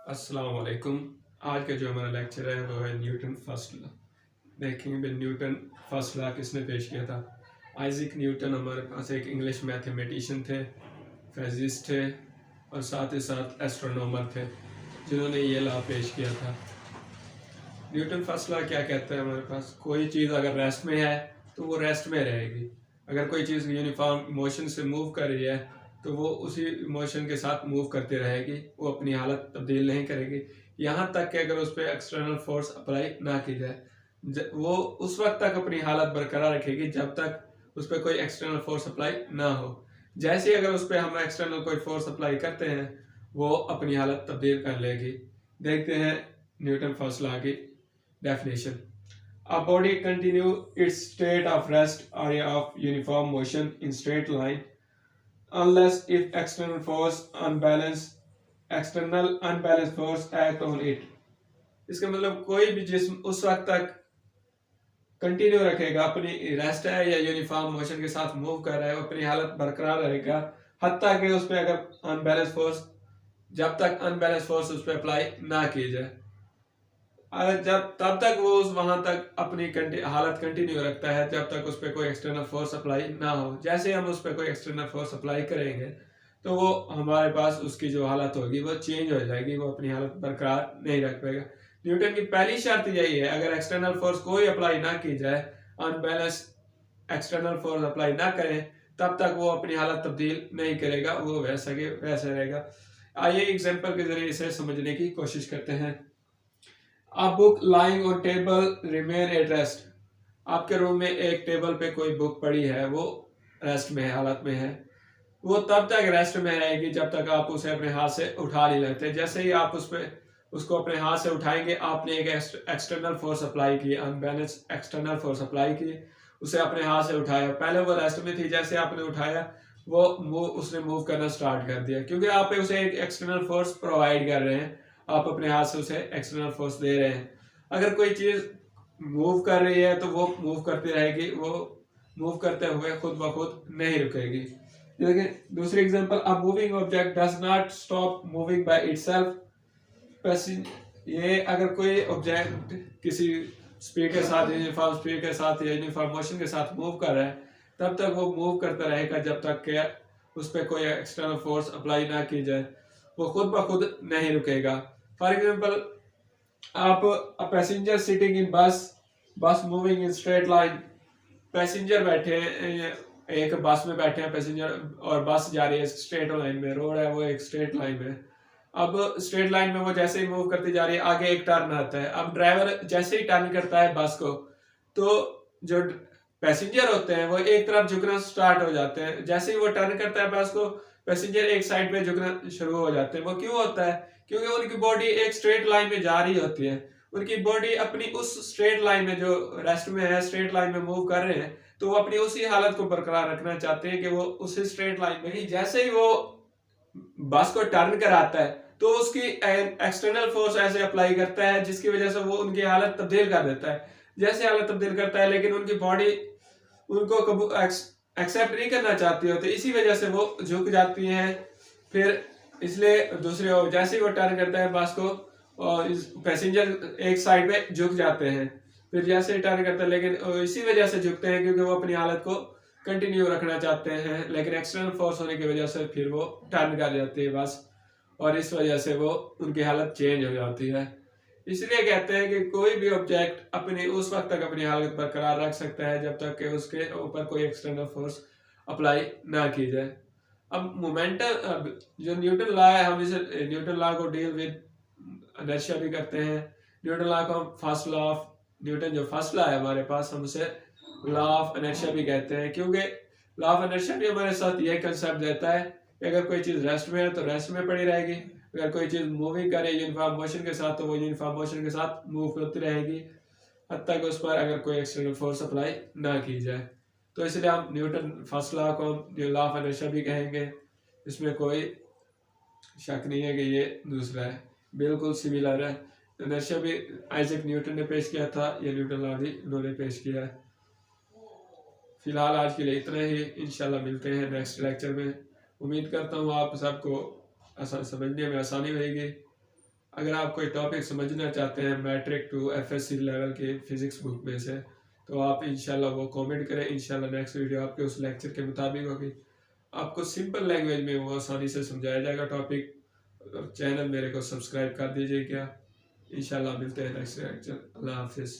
अस्सलाम वालेकुम। आज का जो हमारा लेक्चर है वो है न्यूटन फर्स्ट लॉ। देखेंगे भाई न्यूटन फर्स्ट लॉ किसने पेश किया था। आइजैक न्यूटन हमारे पास एक इंग्लिश मैथमेटिशियन थे, फिजिस्ट थे और साथ ही साथ एस्ट्रोनॉमर थे जिन्होंने ये लॉ पेश किया था। न्यूटन फर्स्ट लॉ क्या कहता है, हमारे पास कोई चीज़ अगर रेस्ट में है तो वो रेस्ट में रहेगी। अगर कोई चीज़ यूनिफॉर्म मोशन से मूव कर रही है तो वो उसी मोशन के साथ मूव करती रहेगी, वो अपनी हालत तब्दील नहीं करेगी यहाँ तक कि अगर उस पर एक्सटर्नल फोर्स अप्लाई ना की जाए। वो उस वक्त तक अपनी हालत बरकरार रखेगी जब तक उस पर कोई एक्सटर्नल फोर्स अप्लाई ना हो। जैसे ही अगर उस पर हम एक्सटर्नल कोई फोर्स अप्लाई करते हैं वो अपनी हालत तब्दील कर लेगी। देखते हैं न्यूटन फर्स्ट लॉ की definition. A body continue its state of rest or of uniform motion in straight line unless if external unbalanced force act on it। इसका मतलब कोई भी जिस्म उस वक्त तक कंटिन्यू रखेगा, अपनी रेस्ट है या यूनिफॉर्म मोशन के साथ मूव कर रहा है, वो अपनी हालत बरकरार रहेगा हत्ता कि उस पर अगर अनबैलेंस फोर्स, जब तक अनबैलेंस फोर्स उस पर अप्लाई ना की जाए, जब तब तक वो उस वहां तक अपनी हालत कंटिन्यू रखता है जब तक उस पर कोई एक्सटर्नल फोर्स अप्लाई ना हो। जैसे हम उस पर कोई एक्सटर्नल फोर्स अप्लाई करेंगे तो वो हमारे पास उसकी जो हालत होगी वो चेंज हो जाएगी, वो अपनी हालत बरकरार नहीं रख पाएगा। न्यूटन की पहली शर्त यही है, अगर एक्सटर्नल फोर्स कोई अप्लाई ना की जाए, अनबैलेंस एक्सटर्नल फोर्स अप्लाई ना करें, तब तक वो अपनी हालत तब्दील नहीं करेगा, वो वैसा के वैसा रहेगा। आइए एग्जाम्पल के जरिए इसे समझने की कोशिश करते हैं। A book lying on table remain at rest। आपके रूम में एक टेबल पे कोई बुक पड़ी है, वो रेस्ट में है, हालत में है। वो तब तक रेस्ट में रहेगी जब तक आप उसे अपने हाथ से उठा नहीं लेते। जैसे ही आप उसको अपने हाथ से उठाएंगे, आपने एक एक्सटर्नल फोर्स अप्लाई की, अनबैलेंस एक्सटर्नल फोर्स अप्लाई की, उसे अपने हाथ से उठाया। पहले वो रेस्ट में थी, जैसे आपने उठाया उसने मूव करना स्टार्ट कर दिया, क्योंकि आप उसे एक एक्सटर्नल फोर्स प्रोवाइड कर रहे हैं, आप अपने हाथ से उसे एक्सटर्नल फोर्स दे रहे हैं। अगर कोई चीज मूव कर रही है तो वो मूव करती रहेगी, वो मूव करते हुए खुद ब खुद नहीं रुकेगी। लेकिन दूसरी example, a moving object does not stop moving by itself. ये अगर कोई ऑब्जेक्ट किसी स्पीड के साथ, यूनिफॉर्म स्पीड के साथ या यूनिफॉर्म मोशन के साथ मूव कर रहा है, तब तक वो मूव करता रहेगा जब तक कि उस पर कोई एक्सटर्नल फोर्स अप्लाई ना की जाए, वो खुद ब खुद नहीं रुकेगा। फॉर एग्जाम्पल, आप पैसेंजर सिटिंग इन बस moving in straight line. Passenger बैठे हैं, एक बस में बैठे हैं पैसेंजर, और बस जा रही है स्ट्रेट लाइन में, रोड है वो एक स्ट्रेट लाइन में। अब स्ट्रेट लाइन में वो जैसे ही मूव करती जा रही है, आगे एक टर्न आता है। अब ड्राइवर जैसे ही टर्न करता है बस को, तो जो पैसेंजर होते हैं वो एक तरफ झुकना स्टार्ट हो जाते हैं। जैसे ही वो टर्न करता है बस को, पैसेंजर एक साइड पे झुकना शुरू हो जाते हैं। वो क्यों होता है? क्योंकि उनकी बॉडी एक स्ट्रेट लाइन में जा रही होती है। उनकी बॉडी अपनी उस स्ट्रेट लाइन में, जो रेस्ट में है, स्ट्रेट लाइन में मूव कर रहे हैं, तो वो अपनी उसी हालत को बरकरार रखना चाहते हैं कि वो उसी स्ट्रेट लाइन में ही, जैसे ही वो बस को टर्न कराता है तो उसकी एक्सटर्नल फोर्स ऐसे अप्लाई करता है जिसकी वजह से वो उनकी हालत तब्दील कर देता है। जैसे हालत तब्दील करता है, लेकिन उनकी बॉडी उनको कबू एक्सेप्ट नहीं करना चाहती होती, इसी वजह से वो झुक जाती हैं। फिर इसलिए दूसरी ओर जैसे ही वो टर्न करता है बस को, और पैसेंजर एक साइड पे झुक जाते हैं। फिर जैसे ही टर्न करता है, लेकिन इसी वजह से झुकते हैं क्योंकि वो अपनी हालत को कंटिन्यू रखना चाहते हैं, लेकिन एक्सटर्नल फोर्स होने की वजह से फिर वो टर्न कर जाती है बस, और इस वजह से वो उनकी हालत चेंज हो जाती है। इसलिए कहते हैं कि कोई भी ऑब्जेक्ट अपनी उस वक्त तक अपनी हालत बरकरार रख सकता है जब तक कि उसके ऊपर कोई एक्सटर्नल फोर्स अप्लाई ना की जाए। अब मोमेंटम, जो न्यूटन लॉ है, हम इसे न्यूटन लॉ को डील विद इनर्शिया भी करते हैं। न्यूटन लॉ को हम फर्स्ट लॉ ऑफ न्यूटन, जो फर्स्ट लॉ है हमारे पास, हम उसे लॉ ऑफ इनर्शिया भी कहते हैं, क्योंकि लॉ ऑफ इनर्शिया भी हमारे साथ यह कंसेप्ट देता है कि अगर कोई चीज रेस्ट में है तो रेस्ट में पड़ी रहेगी, अगर कोई चीज मूविंग करे यूनिफॉर्म मोशन के साथ तो वो यूनिफॉर्म मोशन के साथ मूव करती रहेगी हद तक उस पर अगर कोई एक्सटर्नल फोर्स अप्लाई ना की जाए। तो इसलिए हम न्यूटन फर्स्ट लॉ को लॉ ऑफ इनर्शिया भी कहेंगे। इसमें कोई शक नहीं है कि ये दूसरा है, बिल्कुल सिमिलर है। इनर्शिया भी आइजैक न्यूटन ने पेश किया था, ये न्यूटन लॉ भी उन्होंने पेश किया है। फिलहाल आज के लिए इतना ही, इंशाल्लाह मिलते हैं नेक्स्ट लेक्चर में। उम्मीद करता हूँ आप सबको समझने में आसानी होगी। अगर आप कोई टॉपिक समझना चाहते हैं मैट्रिक टू एफएससी लेवल के फिजिक्स बुक में से, तो आप इंशाल्लाह वो कमेंट करें। इंशाल्लाह नेक्स्ट वीडियो आपके उस लेक्चर के मुताबिक होगी, आपको सिंपल लैंग्वेज में वो आसानी से समझाया जाएगा टॉपिक। चैनल मेरे को सब्सक्राइब कर दीजिएगा। इंशाल्लाह मिलते हैं नेक्स्ट लेक्चर। अल्लाह हाफिज़।